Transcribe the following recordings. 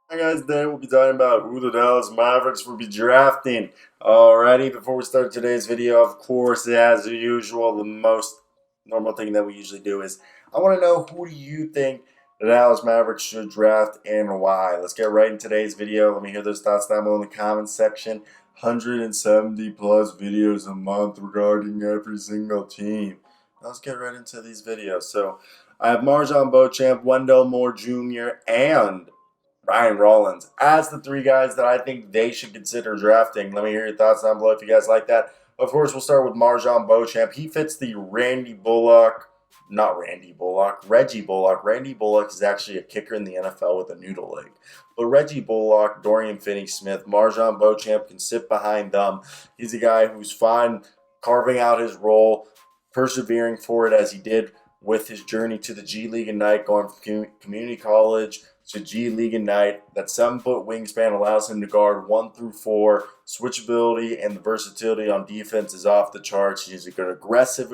Hi guys, today we'll be talking about who the Dallas Mavericks will be drafting. Alrighty, before we start today's video, of course, as usual, the most normal thing that we usually do is I want to know who do you think the Dallas Mavericks should draft and why. Let's get right in today's video. Let me hear those thoughts down below in the comments section. 170 plus videos a month regarding every single team. Let's get right into these videos. So I have Marjan Butyrate, Wendell Moore Jr., and Ryan Rollins as the three guys that I think they should consider drafting. Let me hear your thoughts down below if you guys like that. Of course, we'll start with Marjan Beauchamp. He fits the Reggie Bullock. Randy Bullock is actually a kicker in the NFL with a noodle leg. But Reggie Bullock, Dorian Finney-Smith, Marjan Beauchamp can sit behind them. He's a guy who's fine carving out his role, persevering for it as he did with his journey to the G League Ignite, going from community college to G League Ignite. That 7-foot wingspan allows him to guard 1 through 4. Switchability and the versatility on defense is off the charts. He's a good aggressive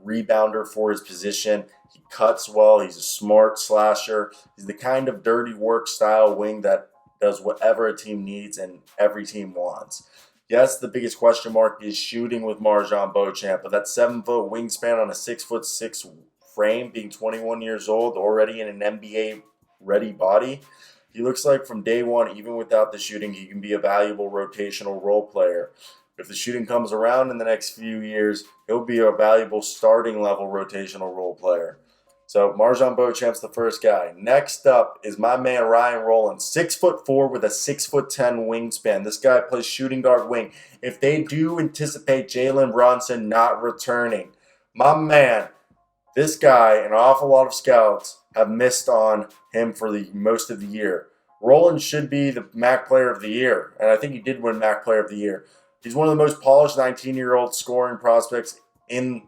rebounder for his position. He cuts well. He's a smart slasher. He's the kind of dirty work style wing that does whatever a team needs and every team wants. Yes, the biggest question mark is shooting with Marjan Beauchamp, but that 7-foot wingspan on a 6'6" frame, being 21 years old, already in an NBA ready body, he looks like from day one, even without the shooting, he can be a valuable rotational role player. If the shooting comes around in the next few years, he'll be a valuable starting level rotational role player. So Marjan Beauchamp's the first guy. Next up is my man Ryan Rollins, 6'4" with a 6'10" wingspan. This guy plays shooting guard wing. If they do anticipate Jalen Brunson not returning, my man, this guy, an awful lot of scouts have missed on him for the most of the year. Rollins should be the MAC Player of the Year, and I think he did win MAC Player of the Year. He's one of the most polished 19-year-old scoring prospects in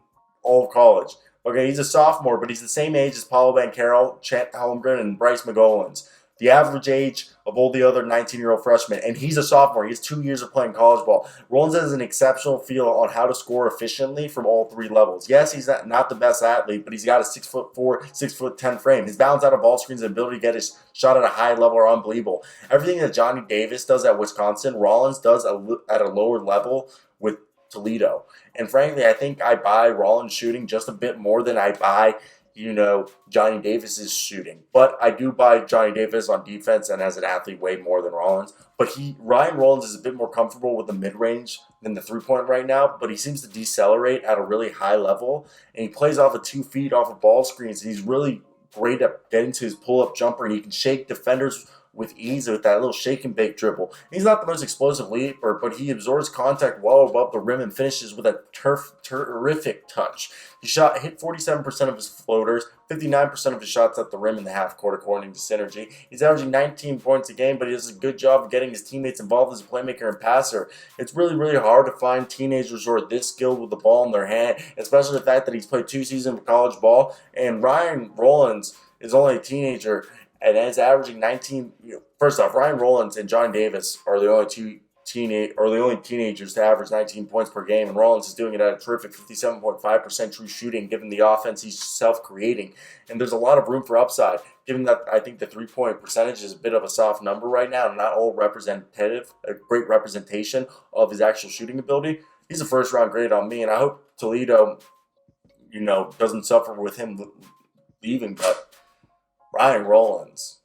all of college. Okay, he's a sophomore, but he's the same age as Paolo Banchero, Chet Holmgren, and Bryce McGollins. The average age of all the other 19-year-old freshmen, and he's a sophomore. He has 2 years of playing college ball. Rollins has an exceptional feel on how to score efficiently from all three levels. Yes, he's not the best athlete, but he's got a 6'4", 6'10" frame. His balance out of ball screens and ability to get his shot at a high level are unbelievable. Everything that Johnny Davis does at Wisconsin, Rollins does at a lower level with Toledo. And frankly, I think I buy Rollins shooting just a bit more than I buy Johnny Davis's shooting. But I do buy Johnny Davis on defense and as an athlete way more than Rollins. But Ryan Rollins is a bit more comfortable with the mid-range than the three-point right now, but he seems to decelerate at a really high level, and he plays off of 2 feet off of ball screens, and he's really great at getting to his pull-up jumper, and he can shake defenders with ease with that little shake and bake dribble. He's not the most explosive leaper, but he absorbs contact well above the rim and finishes with a terrific touch. Hit 47% of his floaters, 59% of his shots at the rim in the half court, according to Synergy. He's averaging 19 points a game, but he does a good job of getting his teammates involved as a playmaker and passer. It's really, really hard to find teenagers who are this skilled with the ball in their hand, especially the fact that he's played 2 seasons of college ball. And Ryan Rollins is only a teenager and is averaging 19. First off, Ryan Rollins and John Davis are the only teenagers to average 19 points per game, and Rollins is doing it at a terrific 57.5% true shooting, given the offense he's self-creating. And there's a lot of room for upside, given that I think the three-point percentage is a bit of a soft number right now, and not all representative, a great representation of his actual shooting ability. He's a first-round grade on me, and I hope Toledo, doesn't suffer with him leaving, but Ryan Rollins.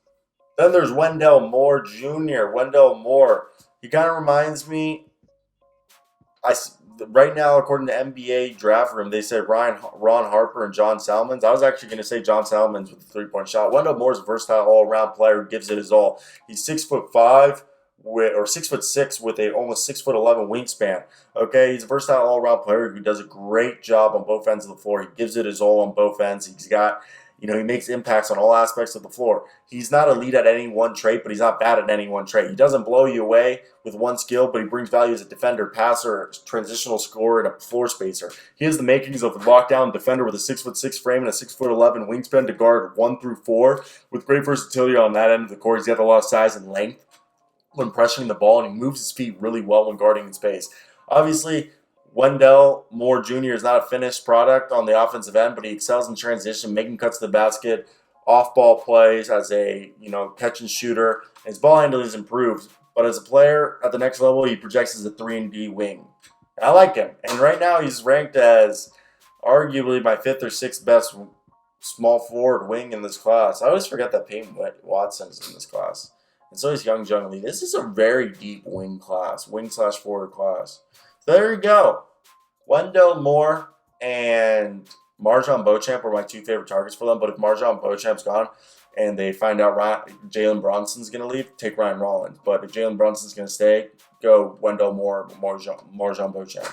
Then there's Wendell Moore Jr. Wendell Moore. He kind of reminds me. Right now, according to NBA Draft Room, they said Ron Harper and John Salmons. I was actually going to say John Salmons with the 3-point shot. Wendell Moore is a versatile all-around player who gives it his all. He's 6'5" or 6'6" with a almost 6'11" wingspan. Okay, he's a versatile all-around player who does a great job on both ends of the floor. He gives it his all on both ends. He's got. He makes impacts on all aspects of the floor. He's not elite at any one trait, but he's not bad at any one trait. He doesn't blow you away with one skill, but he brings value as a defender, passer, transitional scorer, and a floor spacer. He has the makings of a lockdown defender with a 6'6" frame and a 6'11" wingspan to guard 1 through 4, with great versatility on that end of the court. He's got a lot of size and length when pressuring the ball, and he moves his feet really well when guarding in space. Obviously, Wendell Moore Jr. is not a finished product on the offensive end, but he excels in transition, making cuts to the basket, off-ball plays as a catch and shooter. His ball handling has improved, but as a player at the next level, he projects as a 3-and-D wing. And I like him, and right now he's ranked as arguably my 5th or 6th best small forward wing in this class. I always forget that Peyton Watson is in this class. And so is Young Jung Lee. This is a very deep wing class, wing/forward class. So there you go. Wendell Moore and Marjan Beauchamp were my 2 favorite targets for them. But if Marjan Beauchamp's gone and they find out Jalen Brunson's going to leave, take Ryan Rollins. But if Jalen Brunson's going to stay, go Wendell Moore, Marjan Beauchamp.